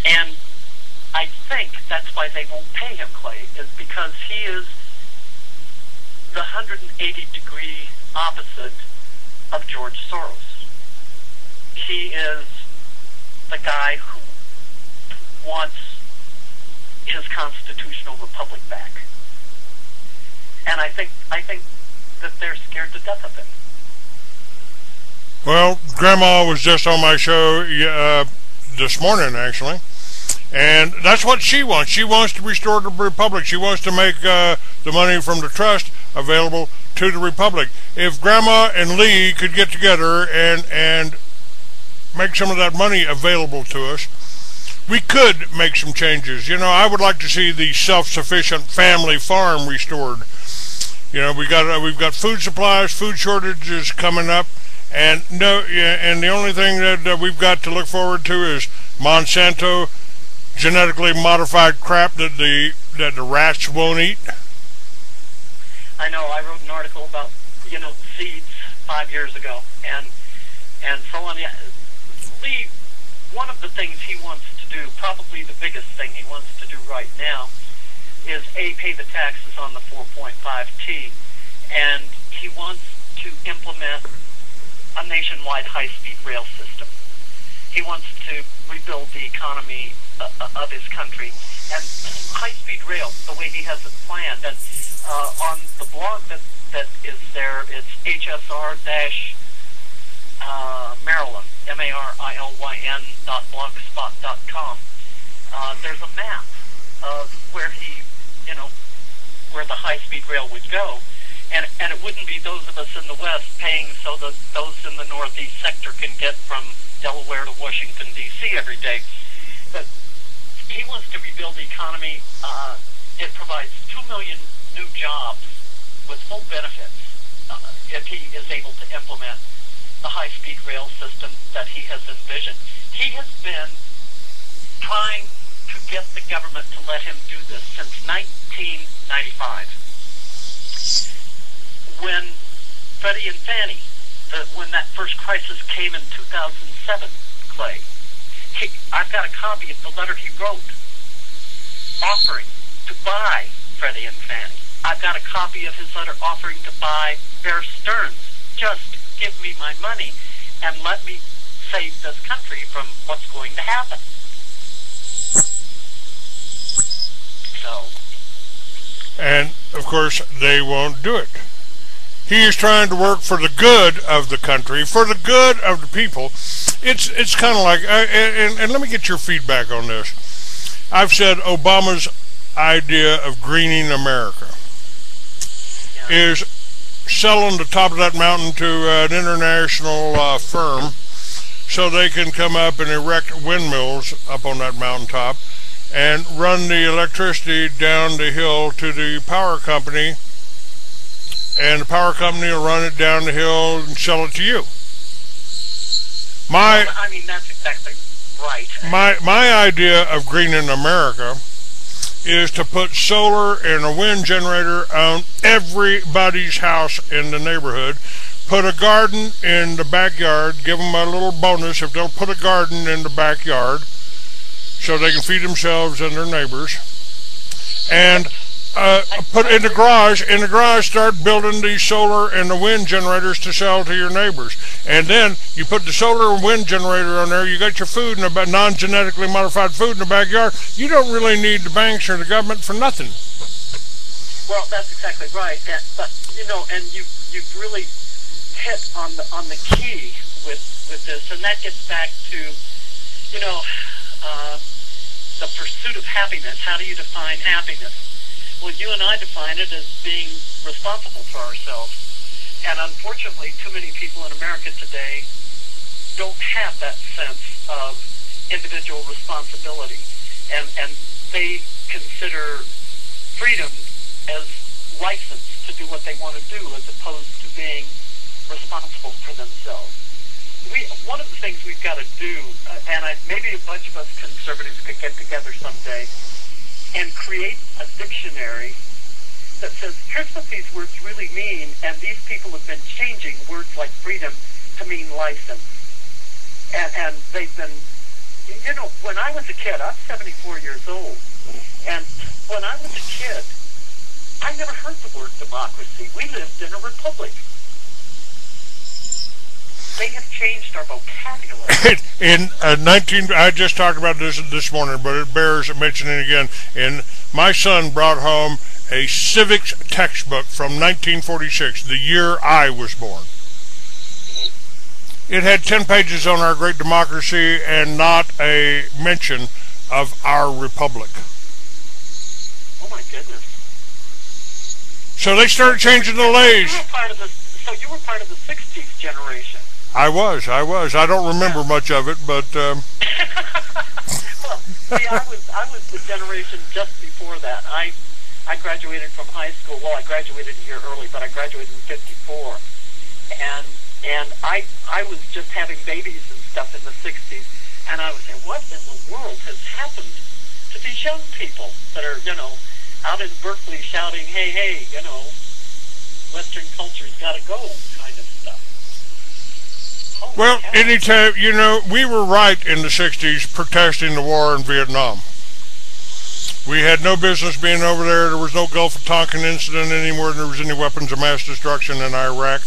And I think that's why they won't pay him, Clay, is because he is the 180-degree opposite of George Soros. He is the guy who wants his constitutional republic back. And I think that they're scared to death of him. Well, Grandma was just on my show this morning, actually. And that's what she wants. She wants to restore the republic. She wants to make the money from the trust available to the republic. If Grandma and Lee could get together and make some of that money available to us, we could make some changes. You know, I would like to see the self-sufficient family farm restored. You know, we've got food supplies, food shortages coming up, and the only thing that we've got to look forward to is Monsanto genetically modified crap that the rats won't eat. I know. I wrote an article about seeds 5 years ago, and so on. Lee, one of the things he wants to do, probably the biggest thing he wants to do right now, is pay the taxes on the 4.5T, and he wants to implement a nationwide high-speed rail system. He wants to rebuild the economy of his country, and high-speed rail, the way he has it planned. And on the blog that is there, it's hsr-marilyn, marilyn.blogspot.com. There's a map of where where the high-speed rail would go, and it wouldn't be those of us in the West paying so that those in the Northeast sector can get from Delaware to Washington, D.C. every day. But he wants to rebuild the economy. It provides 2 million new jobs with full benefits if he is able to implement the high-speed rail system that he has envisioned. He has been trying to get the government to let him do this since 1995. When Freddie and Fannie, when that first crisis came in 2007, Clay, I've got a copy of the letter he wrote offering to buy Freddie and Fannie. I've got a copy of his letter offering to buy Bear Stearns. Just give me my money and let me save this country from what's going to happen. So. And, of course, they won't do it. He is trying to work for the good of the country, for the good of the people. It's kind of like, and let me get your feedback on this. I've said Obama's idea of greening America is selling the top of that mountain to an international firm so they can come up and erect windmills up on that mountaintop and run the electricity down the hill to the power company, and the power company will run it down the hill and sell it to you. I mean, that's exactly right. My idea of greening America is to put solar and a wind generator on everybody's house in the neighborhood, put a garden in the backyard, give them a little bonus if they'll put a garden in the backyard so they can feed themselves and their neighbors, and put in the garage, start building the solar and the wind generators to sell to your neighbors. And then you put the solar and wind generator on there, you got your food, non-genetically modified food in the backyard. You don't really need the banks or the government for nothing. Well, that's exactly right. But, and you've really hit on the key with this, and that gets back to, the pursuit of happiness. How do you define happiness? Well, you and I define it as being responsible for ourselves. And unfortunately, too many people in America today don't have that sense of individual responsibility. And they consider freedom as license to do what they want to do as opposed to being responsible for themselves. One of the things we've got to do, and maybe a bunch of us conservatives could get together someday and create a dictionary that says, here's what these words really mean, and these people have been changing words like freedom to mean license. And they've been you know, when I was a kid, I'm 74 years old, and when I was a kid, I never heard the word democracy. We lived in a republic. They have changed our vocabulary. I just talked about this morning, but it bears mentioning again. And my son brought home a civics textbook from 1946, the year I was born. It had 10 pages on our great democracy and not a mention of our republic. Oh my goodness. So they started changing the laws. So you were part of the 60s generation. I was. I don't remember much of it, but... Well, see, I was the generation just before that. I graduated from high school. Well, I graduated a year early, but I graduated in '54. And I was just having babies and stuff in the 60s, and I was saying, what in the world has happened to these young people that are, you know, out in Berkeley shouting, hey, hey, you know, Western culture's got to go kind of stuff. Well, anytime, you know, we were right in the 60s protesting the war in Vietnam. We had no business being over there. There was no Gulf of Tonkin incident anymore. There was any weapons of mass destruction in Iraq.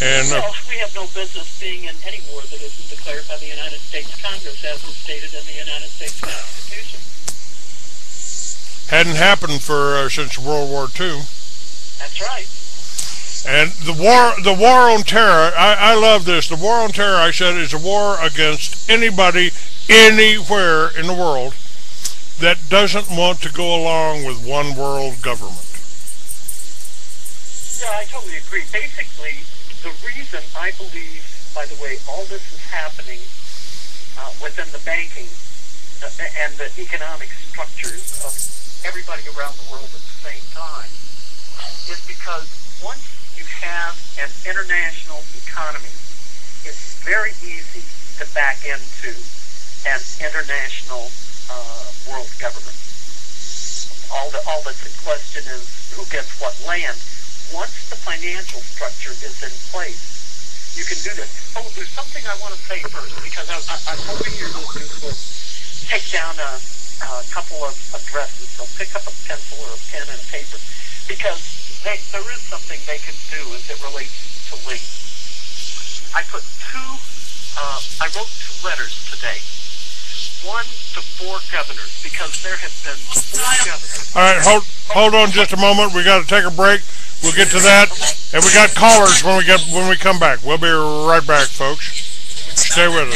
And well, we have no business being in any war that isn't declared by the United States Congress as is stated in the United States Constitution. Hadn't happened for since World War II. That's right. And the war on terror, I love this. The war on terror, I said, is a war against anybody, anywhere in the world that doesn't want to go along with one world government. Yeah, I totally agree. Basically, the reason I believe, by the way, all this is happening within the banking and the economic structures of everybody around the world at the same time is because once you have an international economy, it's very easy to back into an international world government. All that's in question is who gets what land. Once the financial structure is in place, you can do this. Oh, there's something I want to say first, because I'm hoping your listeners will take down a couple of addresses. So pick up a pencil or a pen and a paper, because there is something they can do as it relates to links. I wrote 2 letters today. 1 to 4 governors, because there have been 4 governors. All right, hold on just a moment. We got to take a break. We'll get to that, and we got callers when we come back. We'll be right back, folks. Stay with us.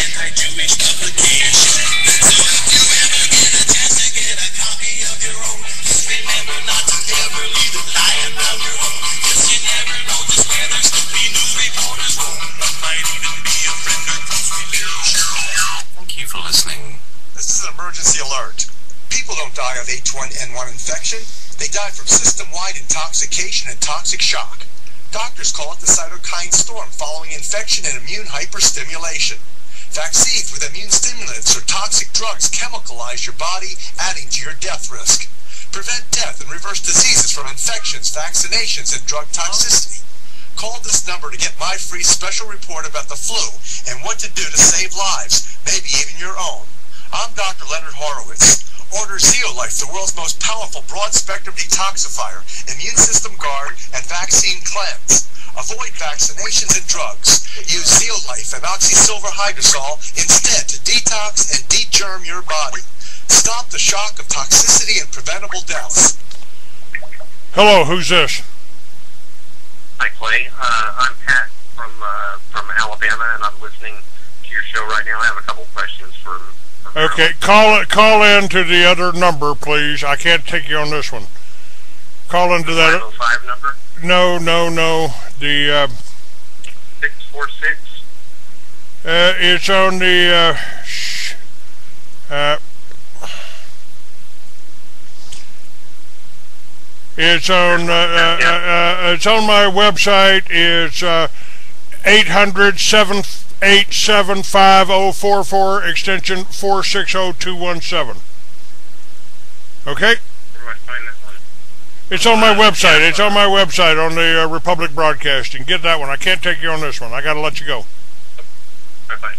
Thank you for listening. This is an emergency alert. People don't die of H1N1 infection. They die from system-wide intoxication and toxic shock. Doctors call it the cytokine storm following infection and immune hyperstimulation. Vaccines with immune stimulants or toxic drugs chemicalize your body, adding to your death risk. Prevent death and reverse diseases from infections, vaccinations, and drug toxicity. Call this number to get my free special report about the flu and what to do to save lives, maybe even your own. I'm Dr. Leonard Horowitz. Order Zeolife, the world's most powerful broad-spectrum detoxifier, immune system guard, and vaccine cleanse. Avoid vaccinations and drugs. Use Zeolife and oxysilverhydrosol instead to detox and degerm your body. Stop the shock of toxicity and preventable deaths. Hello, who's this? Hi, Clay. I'm Pat from Alabama, and I'm listening to your show right now. I have a couple questions for Okay, call in to the other number, please. I can't take you on this one. Call into that. 505 number? No. The 646. It's on the. It's on. It's on my website. It's 800-787-5044 extension 460217. Okay? Where do I find that one? It's on my website. It's on my website on the Republic Broadcasting. Get that one. I can't take you on this one. I got to let you go. Bye-bye.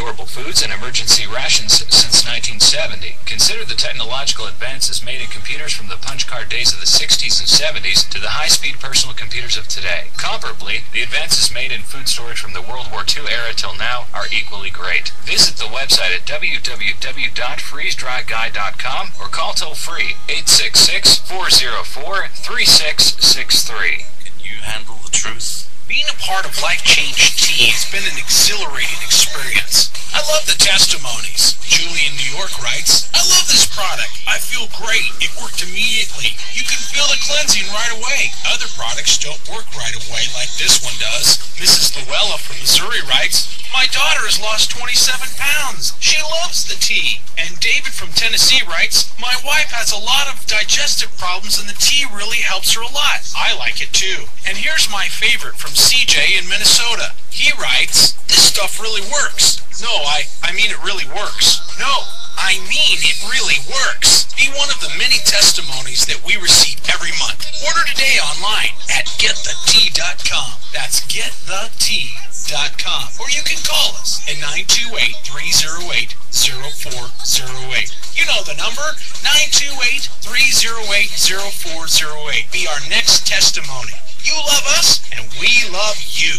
storable foods and emergency rations since 1970. Consider the technological advances made in computers from the punch card days of the 60s and 70s to the high-speed personal computers of today. Comparably, the advances made in food storage from the World War II era till now are equally great. Visit the website at www.freezedryguy.com or call toll-free 866-404-3663. Can you handle the truth? Being a part of Life Change Tea has been an exhilarating experience. I love the testimonies. Julie in New York writes, I love this product. I feel great. It worked immediately. You can feel the cleansing right away. Other products don't work right away like this one does. Mrs. Llewellyn from Missouri writes, my daughter has lost 27 pounds. She loves the tea. And David from Tennessee writes, my wife has a lot of digestive problems and the tea really helps her a lot. I like it too. And here's my favorite from CJ in Minnesota. He writes, this stuff really works. No, I mean it really works. No, I mean it really works. Be one of the many testimonies that we receive every month. Order today online at getthetea.com. That's getthetea.com. Or you can call us at 928-308-0408. You know the number, 928-308-0408. Be our next testimony. You love us, and we love you.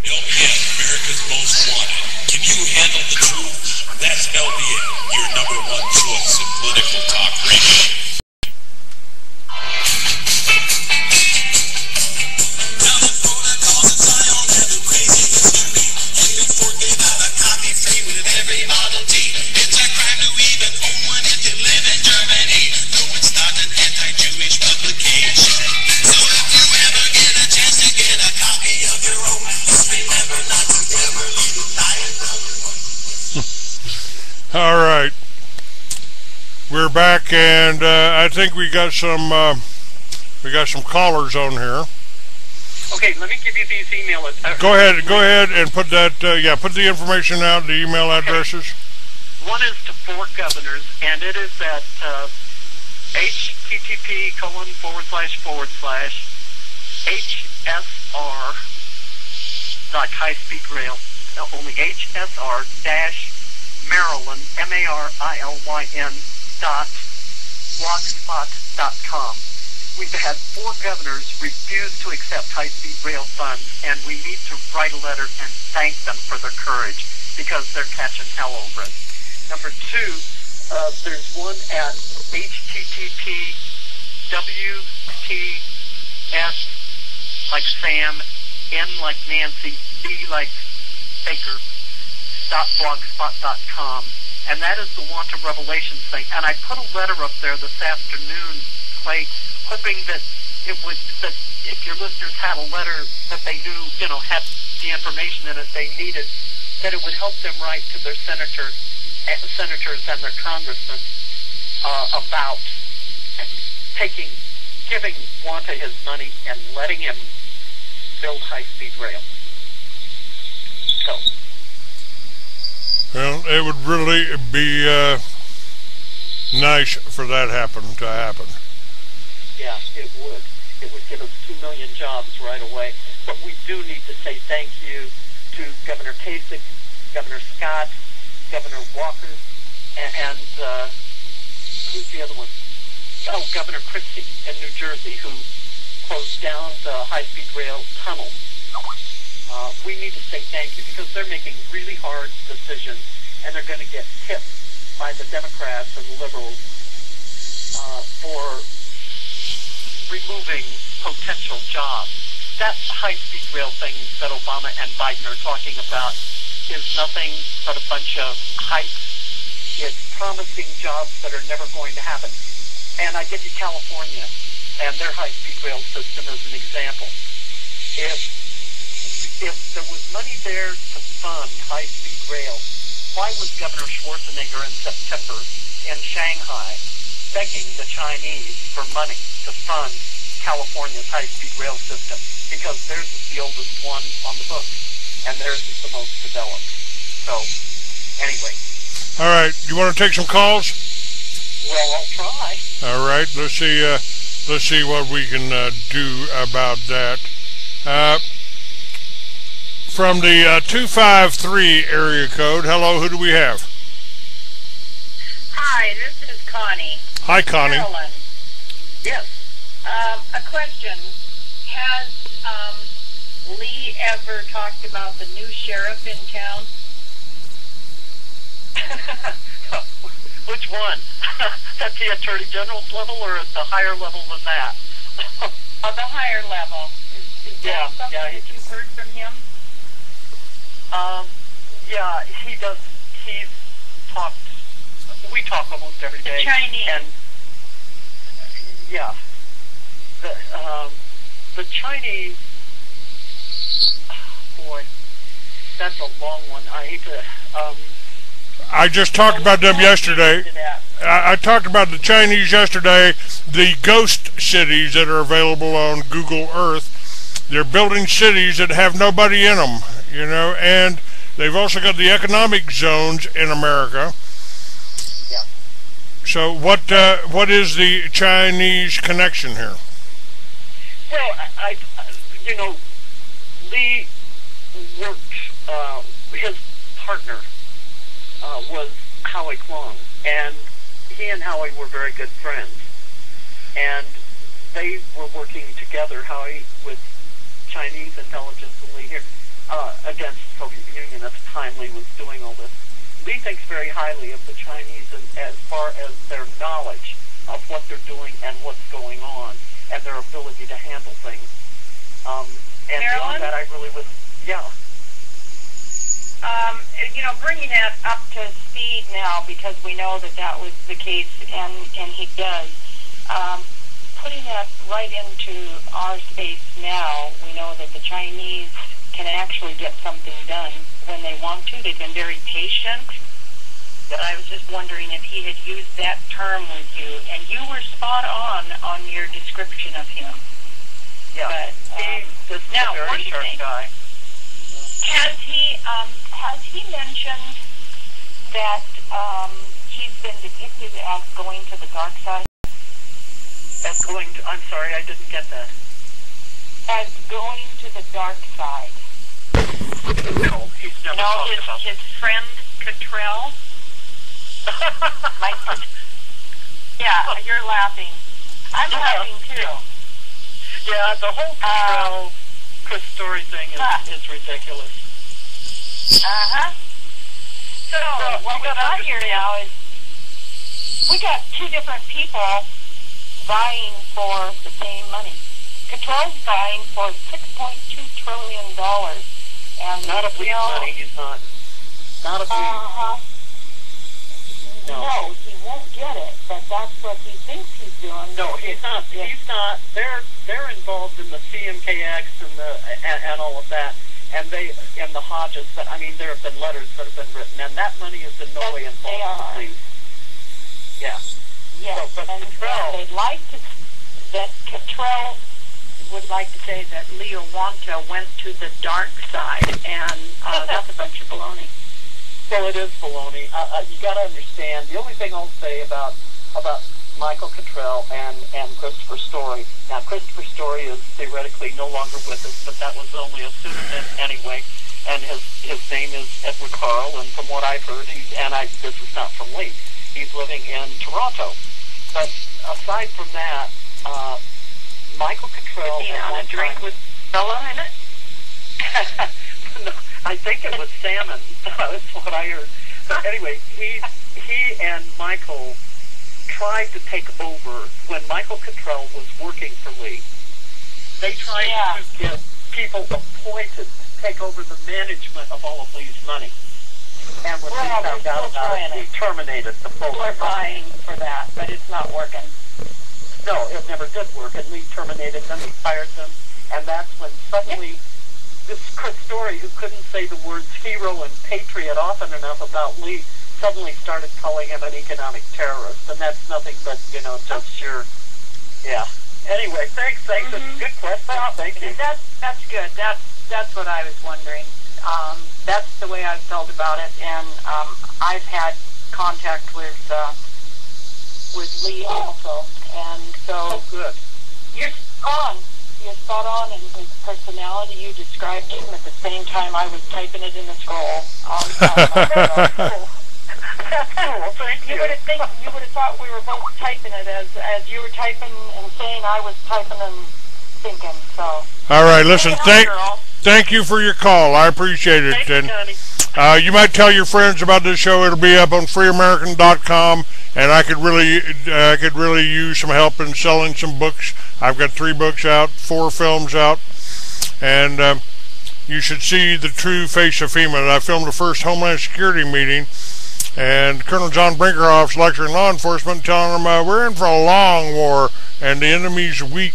LBN, America's Most Wanted. Can you handle the truth? That's LBN, your #1 choice in political talk radio. Now the protocols and Zion have been crazy history. And before they got a copy free with every Model T. It's a crime to even own one if you live in Germany. No, it's not an anti-Jewish publication. So if you ever get a chance to get a copy of your own, remember not to ever leave it dying. All right, we're back, and I think we got some callers on here. Okay, let me give you these email addresses. Go ahead, and put that. Put the information out. The email addresses. One is to 4 governors, and it is at http:// like high speed rail, only HSR Marilyn MARILYN .blogspot.com. We've had 4 governors refuse to accept high speed rail funds, and we need to write a letter and thank them for their courage because they're catching hell over it. Number 2, there's one at http WTS like Sam, N like Nancy, B like Baker, .blogspot.com, and that is the Wanta Revelations thing. And I put a letter up there this afternoon, Clay, hoping that it would, that if your listeners had a letter that they knew, had the information in it they needed, that it would help them write to their senators and their congressmen about giving Wanta his money and letting him build high-speed rail. So. Well, it would really be nice for that to happen. Yeah, it would. It would give us 2 million jobs right away. But we do need to say thank you to Governor Kasich, Governor Scott, Governor Walker, and who's the other one? Oh, Governor Christie in New Jersey, who closed down the high-speed rail tunnel. We need to say thank you because they're making really hard decisions, and they're going to get hit by the Democrats and the liberals for removing potential jobs. That high-speed rail thing that Obama and Biden are talking about is nothing but a bunch of hype. It's promising jobs that are never going to happen. And I give you California and their high-speed rail system as an example. If there was money there to fund high-speed rail, why was Governor Schwarzenegger in September in Shanghai begging the Chinese for money to fund California's high-speed rail system? Because theirs is the oldest one on the books, and theirs is the most developed. So, anyway. All right, you want to take some calls? Well, I'll try. All right, let's see what we can do about that. from the 253 area code. Hello, who do we have? Hi, this is Connie. Hi, Connie. Marilyn. Yes. A question. Has Lee ever talked about the new sheriff in town? Which one? At the Attorney General's level or at the higher level than that? The higher level. Is that something that you've heard from him? Yeah, he does. He's talked. We talk almost every day. The Chinese. And yeah, the Chinese. Boy, that's a long one. I hate to. I just talked about them yesterday. I talked about the Chinese yesterday, the ghost cities that are available on Google Earth. They're building cities that have nobody in them, you know, and they've also got the economic zones in America. Yeah. So what is the Chinese connection here? Well, I you know, Lee worked, his partner was Howie Kwong, and he and Howie were very good friends, and they were working together, Howie with Chinese intelligence and Lee here, against the Soviet Union at the time Lee was doing all this. Lee thinks very highly of the Chinese as far as their knowledge of what they're doing and what's going on, and their ability to handle things. And Marilyn? beyond that, I really wouldn't, yeah. You know, bringing that up to speed now, because we know that that was the case, and he does. Putting that right into our space now, we know that the Chinese can actually get something done when they want to. They've been very patient. But I was just wondering if he had used that term with you, and you were spot on your description of him. Yeah, But, he's just now, a one very sharp thing. guy. Has he mentioned that he's been depicted as going to the dark side? As going to, I'm sorry, I didn't get that. As going to the dark side. No, he's never No, talked about his friend Cottrell. Yeah, you're laughing. I'm laughing too. Yeah, the whole Cottrell Chris Story thing is ridiculous. So what we got here now is we got two different people vying for the same money. Cottrell's vying for $6.2 trillion, and Not of Lee's money, he's not. Not of Lee's. No, he won't get it, but that's what he thinks he's doing. No, he's not. He's not. They're involved in the CMKX and all of that, and the Hodges. But I mean, there have been letters that have been written, and that money is in no way involved with Lee. Yeah. Yes, So, but and Cottrell, they'd like that Cottrell would like to say that Leo Wanta went to the dark side, and that's a bunch of baloney. well, it is baloney. You got to understand. The only thing I'll say about Michael Cottrell and Christopher Story. Now, Christopher Story is theoretically no longer with us, but that was only a pseudonym anyway. And his name is Edward Carl. And from what I've heard, this is not from Lee. He's living in Toronto. But aside from that, Michael Cottrell Is he on a drink with Bella in it? No, I think it was salmon. That's what I heard. But anyway, he and Michael tried to take over when Michael Cottrell was working for Lee. They tried to get people appointed to take over the management of all of Lee's money. And when Lee found out about it, he terminated the program. We're vying for that, but it's not working. No, it never did work, and Lee terminated them, he fired them, and that's when suddenly this Chris Story, who couldn't say the words hero and patriot often enough about Lee, suddenly started calling him an economic terrorist, and that's nothing but, just your, yeah. Anyway, thanks, it's a good question, thank you. That's good, that's what I was wondering. That's the way I felt about it, and I've had contact with Lee also, and so good. you're on. is spot on, and his personality, you described him at the same time I was typing it in the scroll. Well, thank You you. would have thought we were both typing it as you were typing and saying, I was typing and thinking. So. All right, listen. Hey, girl. Thank you for your call. I appreciate it. Thank you, And Connie. you might tell your friends about this show. It'll be up on freeamerican.com, and I could really use some help in selling some books. I've got 3 books out, 4 films out, and you should see the true face of FEMA. I filmed the first Homeland Security meeting, and Colonel John Brinkerhoff's lecturing law enforcement, telling them we're in for a long war, and the enemy's weak.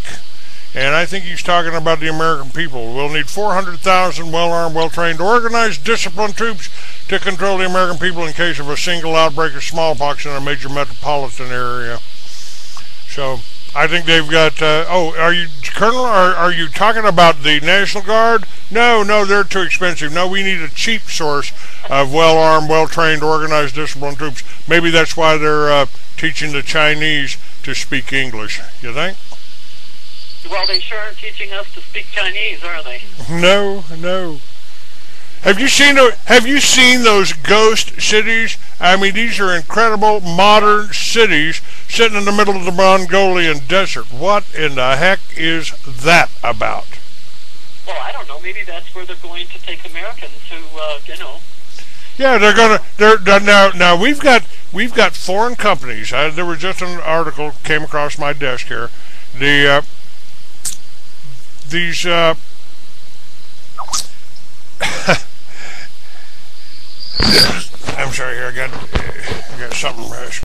And I think he's talking about the American people. We'll need 400,000 well-armed, well-trained, organized, disciplined troops to control the American people in case of a single outbreak of smallpox in a major metropolitan area. So I think they've got. Are you, Colonel? Are you talking about the National Guard? No, they're too expensive. No, we need a cheap source of well-armed, well-trained, organized, disciplined troops. Maybe that's why they're teaching the Chinese to speak English. You think? Well, they sure aren't teaching us to speak Chinese, are they? No. Have you seen those ghost cities? I mean, these are incredible modern cities sitting in the middle of the Mongolian desert. What in the heck is that about? Well, I don't know. Maybe that's where they're going to take Americans who, Yeah, they're now we've got foreign companies. There was just an article came across my desk here. These I'm sorry here, I got something